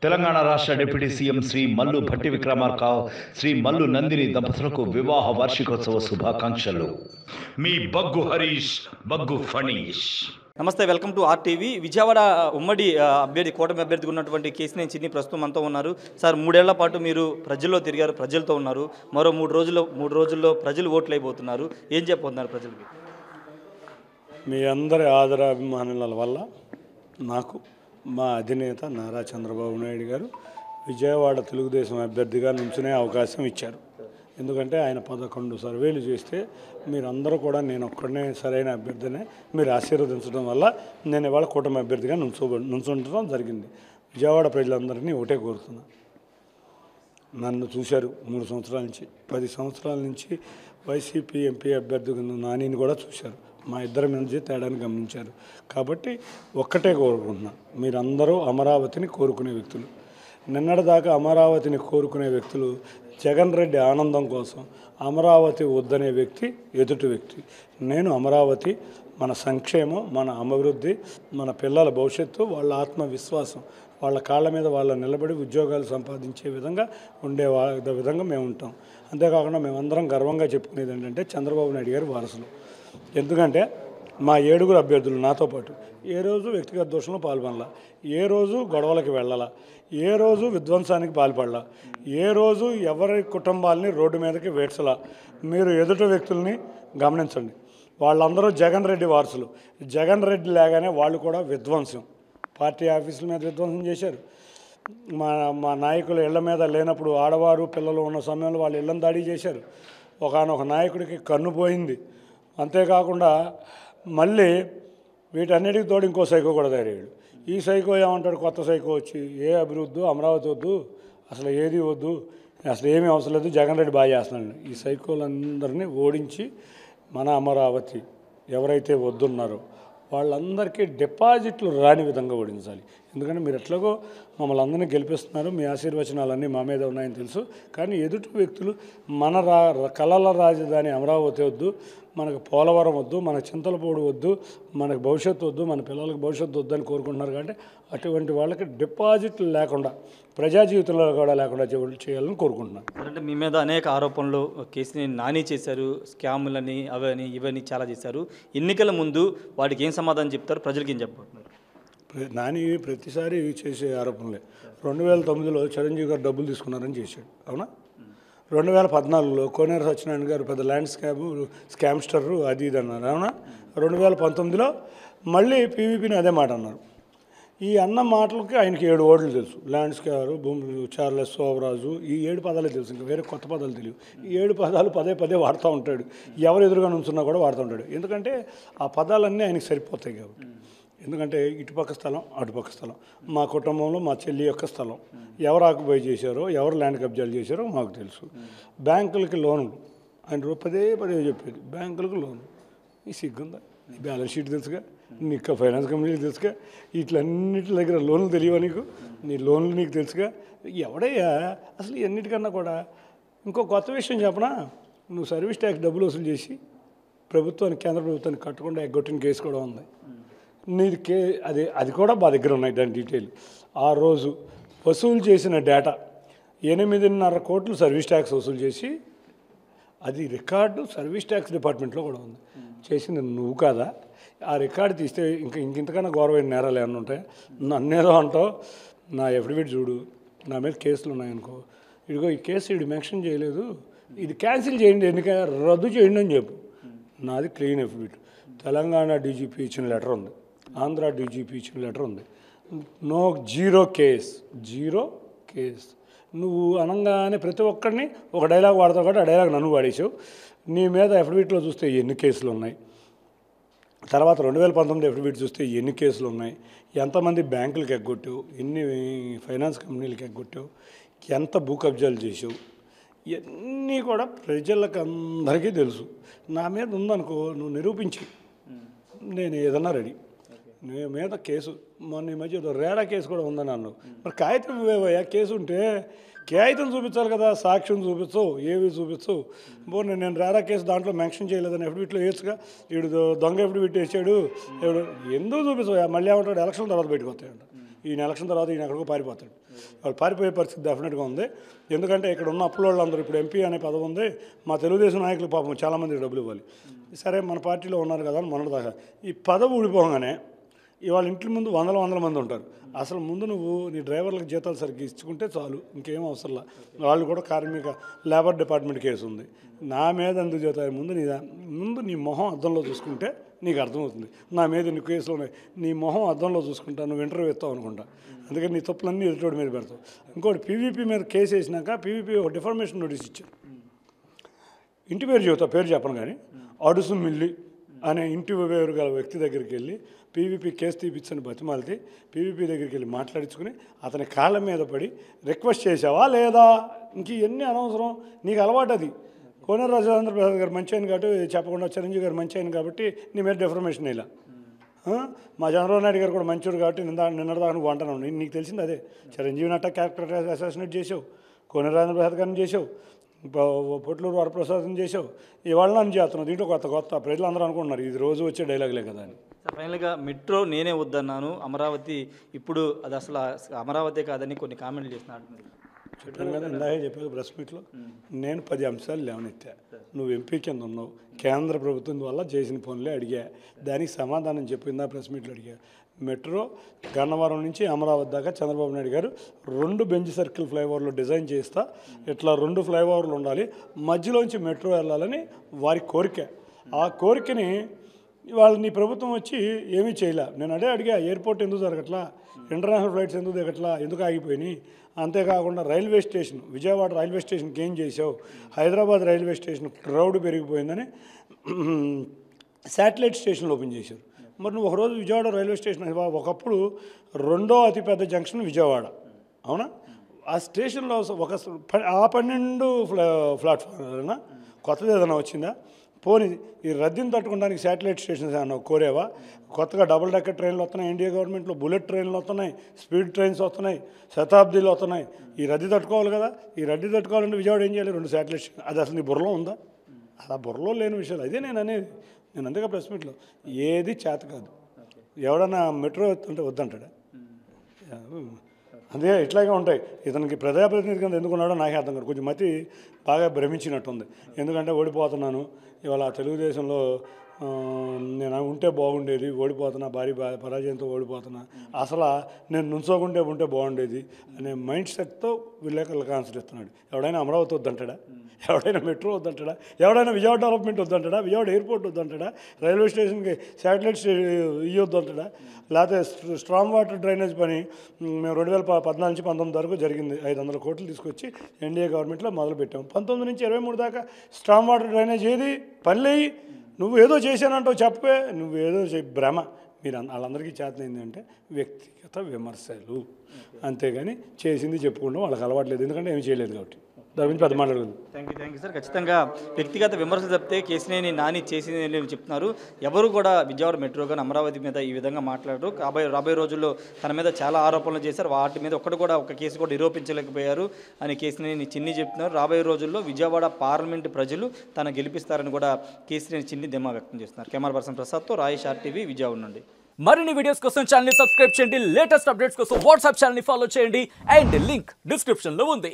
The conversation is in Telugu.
తెలంగాణ రాష్ట్ర డిప్యూటీ సీఎం శ్రీ మల్లు భట్టి విక్రమార్క, శ్రీ మల్లు నందిని దంపతులకు వివాహ వార్షికోత్సవ శుభాకాంక్షలు. మీ బగ్గు హరీష్, బగ్గు ఫణీష్. నమస్తే, వెల్కమ్ టు ఆర్టీవీ. విజయవాడ ఉమ్మడి అభ్యర్థి, కూటమి అభ్యర్థిగా ఉన్నటువంటి కేశినేని చిన్ని ప్రస్తుతం మనతో ఉన్నారు. సార్, 3 ఏళ్ల పాటు మీరు ప్రజల్లో తిరిగారు, ప్రజలతో ఉన్నారు. మరో 3 రోజుల్లో ప్రజలు ఓట్లు అయిపోతున్నారు. ఏం చెప్పబోతున్నారు ప్రజలకి? మీ అందరి ఆదరాభిమానుల వల్ల నాకు మా అధినేత నారా చంద్రబాబు నాయుడు గారు విజయవాడ తెలుగుదేశం అభ్యర్థిగా నుంచునే అవకాశం ఇచ్చారు. ఎందుకంటే ఆయన 11 సర్వేలు చేస్తే మీరందరూ కూడా నేను ఒక్కడనే సరైన అభ్యర్థినే మీరు ఆశీర్వదించడం వల్ల నేను ఇవాళ కూటమి అభ్యర్థిగా నుంచుండటం జరిగింది. విజయవాడ ప్రజలందరినీ ఒకటే కోరుతున్నా. నన్ను చూశారు 3 సంవత్సరాల నుంచి, 10 సంవత్సరాల నుంచి వైసీపీ ఎంపీ అభ్యర్థిగా నానిని కూడా చూశారు. మా ఇద్దరి మధ్య తేడాన్ని గమనించారు. కాబట్టి ఒక్కటే కోరుకుంటున్నా, మీరందరూ అమరావతిని కోరుకునే వ్యక్తులు. నిన్నటిదాకా అమరావతిని కోరుకునే వ్యక్తులు జగన్ రెడ్డి ఆనందం కోసం అమరావతి వద్దనే వ్యక్తి ఎదుటి వ్యక్తి. నేను అమరావతి మన సంక్షేమం, మన అభివృద్ధి, మన పిల్లల భవిష్యత్తు, వాళ్ళ ఆత్మవిశ్వాసం, వాళ్ళ కాళ్ళ మీద వాళ్ళు నిలబడి ఉద్యోగాలు సంపాదించే విధంగా ఉండే విధంగా మేము ఉంటాం. అంతేకాకుండా మేమందరం గర్వంగా చెప్పుకునేది ఏంటంటే చంద్రబాబు నాయుడు గారి వారసులు. ఎందుకంటే మా 7 అభ్యర్థులు నాతో పాటు ఏ రోజు వ్యక్తిగత దోషంలో పాల్పడాల, ఏ రోజు గొడవలకి వెళ్ళాల, ఏ రోజు విధ్వంసానికి పాల్పడాల, ఏ రోజు ఎవరి కుటుంబాలని రోడ్డు మీదకి వేడ్చలా. మీరు ఎదుటి వ్యక్తుల్ని గమనించండి. వాళ్ళందరూ జగన్ రెడ్డి వారసులు. జగన్ రెడ్డి లాగానే వాళ్ళు కూడా విధ్వంసం, పార్టీ ఆఫీసుల మీద విధ్వంసం చేశారు. మా నాయకులు ఇళ్ల మీద లేనప్పుడు ఆడవారు పిల్లలు ఉన్న సమయంలో వాళ్ళు ఇళ్లను దాడి చేశారు. ఒకానొక నాయకుడికి కన్ను పోయింది. అంతేకాకుండా మళ్ళీ వీటన్నిటికి తోడు ఇంకో సైకో కూడా తయారయ్యాడు. ఈ సైకో ఏమంటాడు, కొత్త సైకో వచ్చి ఏ అభివృద్ధి, అమరావతి వద్దు, అసలు ఏది వద్దు, అసలు ఏమీ అవసరం లేదు, జగన్ రెడ్డి బాగా చేస్తున్నాడు. ఈ సైకోలందరినీ ఓడించి మన అమరావతి ఎవరైతే వద్దున్నారో వాళ్ళందరికీ డిపాజిట్లు రాని విధంగా ఓడించాలి. ఎందుకంటే మీరు ఎట్లాగో మమ్మల్ని అందరినీ గెలిపిస్తున్నారు, మీ ఆశీర్వచనాలన్నీ మా మీద ఉన్నాయని తెలుసు. కానీ ఎదుటి వ్యక్తులు మన కళల రాజధాని అమరావతి వద్దు, మనకు పోలవరం వద్దు, మన చింతలపూడి వద్దు, మనకు భవిష్యత్తు వద్దు, మన పిల్లలకు భవిష్యత్తు వద్దు అని కోరుకుంటున్నారు. కాబట్టి అటువంటి వాళ్ళకి డిపాజిట్లు లేకుండా, ప్రజా జీవితంలో కూడా లేకుండా చేయాలని కోరుకుంటున్నాను. అంటే మీ మీద అనేక ఆరోపణలు కేశినేని నాని చేశారు, స్కాములని అవని ఇవన్నీ చాలా చేశారు. ఎన్నికల ముందు వాటికి ఏం సమాధానం చెప్తారు, ప్రజలకి ఏం చెప్పబోతున్నారు? నాని ప్రతిసారి చేసే ఆరోపణలే. 2009లో చిరంజీవి గారు డబ్బులు తీసుకున్నారని చేశాడు, అవునా? 2014లో కోనేరు సత్యనారాయణ గారు పెద్ద ల్యాండ్ స్కామ్స్టర్రు అది ఇది అన్నారు, అవునా? 2019లో మళ్ళీ పీవీపీని అదే మాట అన్నారు. ఈ అన్న మాటలకి ఆయనకి 7 ఓట్లు తెలుసు. ల్యాండ్ స్కారు, భూమి, చార్లెస్, శోభరాజు, ఈ 7 పదాలే తెలుసు. ఇంకా వేరే కొత్త పదాలు తెలియవు. ఈ 7 పదాలు పదే వాడుతూ ఉంటాడు. ఎవరు ఎదురుగా నుంచున్నా కూడా వాడుతూ ఉంటాడు. ఎందుకంటే ఆ పదాలన్నీ ఆయనకి సరిపోతాయి కాబట్టి. ఎందుకంటే ఇటుపక్క స్థలం, అటుపక్క స్థలం, మా కుటుంబంలో మా చెల్లి యొక్క స్థలం, ఎవరు ఆక్యుపై చేశారో, ఎవరు ల్యాండ్ కబ్జాలు చేశారో మాకు తెలుసు. బ్యాంకులకి లోన్లు ఆయన పదే చెప్పేది, బ్యాంకులకు లోన్లు. ఈ సిగ్గుందా? నీ బ్యాలెన్స్ షీట్ తెలుసుగా, నీకు ఫైనాన్స్ కంపెనీలు తెలుసుగా, వీటిలన్నిటి దగ్గర లోన్లు తెలియవా నీకు? నీ లోన్లు నీకు తెలుసుగా. ఎవడయ్యా అసలు అన్నిటికన్నా కూడా ఇంకో కొత్త విషయం చెప్పనా? నువ్వు సర్వీస్ ట్యాక్స్ డబ్బులు వసూలు చేసి ప్రభుత్వానికి, కేంద్ర ప్రభుత్వానికి కట్టకుండా ఎగ్గొట్టిన కేసు కూడా ఉంది. నీది అది కూడా మా దగ్గర ఉన్నాయి, దాని డీటెయిల్. ఆ రోజు వసూలు చేసిన డేటా 8.5 కోట్లు సర్వీస్ ట్యాక్స్ వసూలు చేసి, అది రికార్డు సర్వీస్ ట్యాక్స్ డిపార్ట్మెంట్లో కూడా ఉంది. చేసింది నువ్వు కాదా? ఆ రికార్డు తీస్తే ఇంకెంతకన్నా గౌరవమైన నేరాలు ఏమన్నా ఉంటాయి? నన్నేదో అంటావు. నా ఎఫిడవిట్ చూడు, నా మీద కేసులు ఉన్నాయనుకో, ఇదిగో ఈ కేసు ఇది మెన్షన్ చేయలేదు, ఇది క్యాన్సిల్ చేయండి, ఎందుకంటే రద్దు చేయండి అని చెప్పు. నాది క్లీన్ ఎఫిడవిట్. తెలంగాణ డీజీపీ ఇచ్చిన లెటర్ ఉంది, ఆంధ్ర డీజీపీ ఇచ్చిన లెటర్ ఉంది. Zero case. నువ్వు అనగానే ప్రతి ఒక్కరిని ఒక డైలాగ్ వాడతావు కాబట్టి ఆ డైలాగ్ నన్ను వాడేసావు. నీ మీద ఎఫిడవిట్లో చూస్తే ఎన్ని కేసులు ఉన్నాయి, తర్వాత 2019 ఎఫిడవిట్ చూస్తే ఎన్ని కేసులు ఉన్నాయి, ఎంతమంది బ్యాంకులకు ఎగ్గొట్టావు, ఎన్ని ఫైనాన్స్ కంపెనీలకు ఎగ్గొట్టావు, ఎంత భూ కబ్జాలు చేసావు, ఇవన్నీ కూడా ప్రజలకు అందరికీ తెలుసు. నా మీద ఉందనుకో, నువ్వు నిరూపించి నేను ఏదన్నా రెడీ. నీ మీద కేసు మొన్న ఈ మధ్య రేడా కేసు కూడా ఉందని అన్నావు. మరి కాగితం ఇవ్వేవయ్యా, కేసు ఉంటే కాగితం చూపించాలి కదా, సాక్ష్యం చూపించవు, ఏవి చూపించవు. పోనీ నేను రేడా కేసు దాంట్లో మెన్షన్ చేయలేదని ఎఫిడవిట్లో వేసుగా, వీడు దొంగ ఎఫిడవిట్ వేసాడు, ఎందుకు చూపించవా? మళ్ళీ ఏమంటాడు, ఎలక్షన్ తర్వాత బయటకు వస్తాయంట. ఈయన ఎలక్షన్ తర్వాత ఈయన ఎక్కడికో పారిపోతాడు. వాళ్ళు పారిపోయే పరిస్థితి డెఫినెట్గా ఉంది. ఎందుకంటే ఇక్కడ ఉన్న అప్పుల వాళ్ళందరూ ఇప్పుడు ఎంపీ అనే పదవి ఉంది. మా తెలుగుదేశం నాయకులు పాపం చాలామంది డబ్బులు ఇవ్వాలి. సరే మన పార్టీలో ఉన్నారు కదా అని మొన్నటిదాకా ఈ పదవి ఊడిపోగానే ఇవాళ ఇంటి ముందు వందల మంది ఉంటారు. అసలు ముందు నువ్వు నీ డ్రైవర్లకు జీతాలు సరిగ్గా ఇచ్చుకుంటే చాలు, ఇంకేం అవసరంలా. వాళ్ళు కూడా లేబర్ డిపార్ట్మెంట్ కేసు ఉంది నా మీద, ఎందుకు చేతారు? ముందు నీ మొహం అద్దంలో చూసుకుంటే నీకు అర్థమవుతుంది. నా మీద నీ కేసులు ఉన్నాయి, నీ మొహం అద్దంలో చూసుకుంటా, నువ్వు ఇంటర్వ్యూ ఇస్తావు అనుకుంటా. అందుకని నీ తప్పులన్నీ ఎదుటోడి మీద పెడతావు. ఇంకోటి పీవీపీ మీద కేసు వేసినాక పీవీపీ ఒక డిఫర్మేషన్ నోటీస్ ఇచ్చారు. ఇంటి పేరు చెబుతా, పేరు చెప్పను కానీ, అడుసు మిల్లి అనే ఇంటి పేరు గల వ్యక్తి దగ్గరికి వెళ్ళి పీవీపీ కేసు తీపిచ్చని బతిమాలితే పీవీపీ దగ్గరికి వెళ్ళి మాట్లాడించుకుని అతని కాళ్ళ మీద పడి రిక్వెస్ట్ చేసావా లేదా? ఇంక ఇవన్నీ అనవసరం, నీకు అలవాటు అది. కోనేరు రాజేంద్ర ప్రసాద్ గారు మంచి ఆయన కాబట్టి చెప్పకుండా చిరంజీవి గారు మంచి ఆయన కాబట్టి నీ మీద డిఫర్మేషన్ ఇలా. మా చంద్రబాబు నాయుడు గారు కూడా మంచోడు కాబట్టి నిన్నటిదాకా నువ్వు అంటున్నావు. నీకు తెలిసింది అదే. చిరంజీవిని అట్టా క్యారెక్టర్ అసాసినేట్ చేసావు, కోనేరు రాజేంద్ర ప్రసాద్ గారిని చేసావు, పొట్లూరు వరప్రసాదం చేసావు, ఇవాళ నన్ను చేస్తున్నావు. దీంట్లో కొత్త ప్రజలందరూ అనుకుంటున్నారు ఇది రోజు వచ్చే డైలాగులే కదా అని. ఫైనల్గా మెట్రో నేనే వద్దన్నాను, అమరావతి ఇప్పుడు అది అసలు అమరావతి కాదని కొన్ని కామెంట్లు చేసినాడు. చెప్పాను కదా, ఇందాకే చెప్పాను ప్రెస్ మీట్లో. నేను 10 అంశాలు లేవనెత్తా. నువ్వు ఎంపీ కింద ఉన్నావు, కేంద్ర ప్రభుత్వం వల్ల చేసిన పనులే అడిగా, దానికి సమాధానం చెప్పిందా ప్రెస్ మీట్లో అడిగా. మెట్రో గన్నవరం నుంచి అమరావతి దాకా చంద్రబాబు నాయుడు గారు 2 బెంచ్ సర్కిల్ ఫ్లైఓవర్లు డిజైన్ చేస్తా, ఇట్లా 2 ఫ్లైఓవర్లు ఉండాలి, మధ్యలోంచి మెట్రో వెళ్ళాలని వారి కోరిక. ఆ కోరికని ఇవాళ నీ ప్రభుత్వం వచ్చి ఏమీ చేయలే. నేను అడిగా ఎయిర్పోర్ట్ ఎందుకు జరగట్లా, ఇంటర్నేషనల్ ఫ్లైట్స్ ఎందుకు దిగట్లా, ఎందుకు ఆగిపోయినాయి? అంతేకాకుండా రైల్వే స్టేషన్, విజయవాడ రైల్వే స్టేషన్కి ఏం చేసావు? హైదరాబాద్ రైల్వే స్టేషన్ క్రౌడ్ పెరిగిపోయిందని శాటిలైట్ స్టేషన్లు ఓపెన్ చేశారు. మరి నువ్వు ఒకరోజు విజయవాడ రైల్వే స్టేషన్, ఒకప్పుడు 2వ అతిపెద్ద జంక్షన్ విజయవాడ, అవునా? ఆ స్టేషన్లో ఒక 12 ప్లాట్ఫామ్ కొత్తది ఏదైనా వచ్చిందా? పోనీ ఈ రద్దీని తట్టుకోవడానికి శాటిలైట్ స్టేషన్స్ ఏమన్నా కోరేవా? కొత్తగా డబుల్ డెక్కర్ ట్రైన్లు వస్తున్నాయి, ఎన్డీఏ గవర్నమెంట్లో బుల్లెట్ ట్రైన్లు వస్తున్నాయి, స్పీడ్ ట్రైన్స్ వస్తున్నాయి, శతాబ్దీలు వస్తున్నాయి. ఈ రద్దీ తట్టుకోవాలి కదా. ఈ రద్దీ తట్టుకోవాలంటే విజయవాడ ఏం చేయాలి? 2 శాటిలైట్ స్టేషన్. అది అసలు నీ బుర్రలో ఉందా? ఆ బుర్రలో లేని విషయాలు. అదే నేను అనేది. నేను అందుకే ప్రెస్ మీట్లో ఏది చేత కాదు. ఎవడన్నా మెట్రో అంటే వద్దంటాడా? అదే ఇట్లాగే ఉంటాయి. ఇతనికి ప్రజాప్రతినిధి కింద ఎందుకున్నాడో నాకే అర్థం కాదు. కొంచెం మతి బాగా భ్రమించినట్టుంది. ఎందుకంటే ఓడిపోతున్నాను, ఇవాళ తెలుగుదేశంలో నేను ఉంటే బాగుండేది, ఓడిపోతున్నా, భారీ పరాజయంతో ఓడిపోతున్నా, అసలు నేను ఉంటే బాగుండేది అనే మైండ్ సెట్తో విలేకరులకు ఆన్సర్ ఇస్తున్నాడు. ఎవడైనా అమరావతి వద్దంటాడా? ఎవడైనా మెట్రో వద్దంటాడా? ఎవడైనా విజయవాడ డెవలప్మెంట్ వద్దంటాడా? విజయవాడ ఎయిర్పోర్ట్ వద్దంటాడా? రైల్వే స్టేషన్కి శాటిలైట్ ఇవ్వద్దంటాడా? లేకపోతే స్ట్రాంగ్ వాటర్ డ్రైనేజ్ పని మేము 2014 నుంచి 19 వరకు జరిగింది. 500 కోట్లు తీసుకొచ్చి ఎన్డీఏ గవర్నమెంట్లో మొదలుపెట్టాం. 19 నుంచి 23 దాకా స్ట్రాంగ్ వాటర్ డ్రైనేజ్ ఏది? పనిలేయి. నువ్వు ఏదో చేశానంటావు, చెప్పే నువ్వు ఏదో భ్రమ. మీరు వాళ్ళందరికీ చేతన ఏంటంటే వ్యక్తిగత విమర్శలు, అంతేగాని చేసింది చెప్పుకుంటాం వాళ్ళకి అలవాట్లేదు. ఎందుకంటే ఏమి చేయలేదు కాబట్టి దాని గురించి పెద్ద మాట్లాడదు. Thank you sir. ఖచ్చితంగా వ్యక్తిగత విమర్శలు చెప్తే కేసినేని నాని చేసింది చెప్తున్నారు. ఎవరు కూడా విజయవాడ మెట్రో కానీ అమరావతి మీద ఈ విధంగా మాట్లాడరు. రాబోయే రోజుల్లో తన మీద చాలా ఆరోపణలు చేశారు. వాటి మీద ఒక కేసు కూడా నిరూపించలేకపోయారు అని కేసినేని చిన్ని చెప్తున్నారు. రాబోయే రోజుల్లో విజయవాడ పార్లమెంటు ప్రజలు తన గెలిపిస్తారని కూడా కేసినేని చిన్ని ధీమా వ్యక్తం చేస్తున్నారు. Camera person ప్రసాద్తో Rayesh RTV Vijayawada నుండి. మరిన్ని వీడియోస్ కోసం ఛానల్ ని సబ్స్క్రైబ్ చేయండి. లేటెస్ట్ అప్డేట్స్ కోసం వాట్సాప్ ఛానల్ ని ఫాలో చేయండి. అండ్ లింక్ డిస్క్రిప్షన్ లో ఉంది.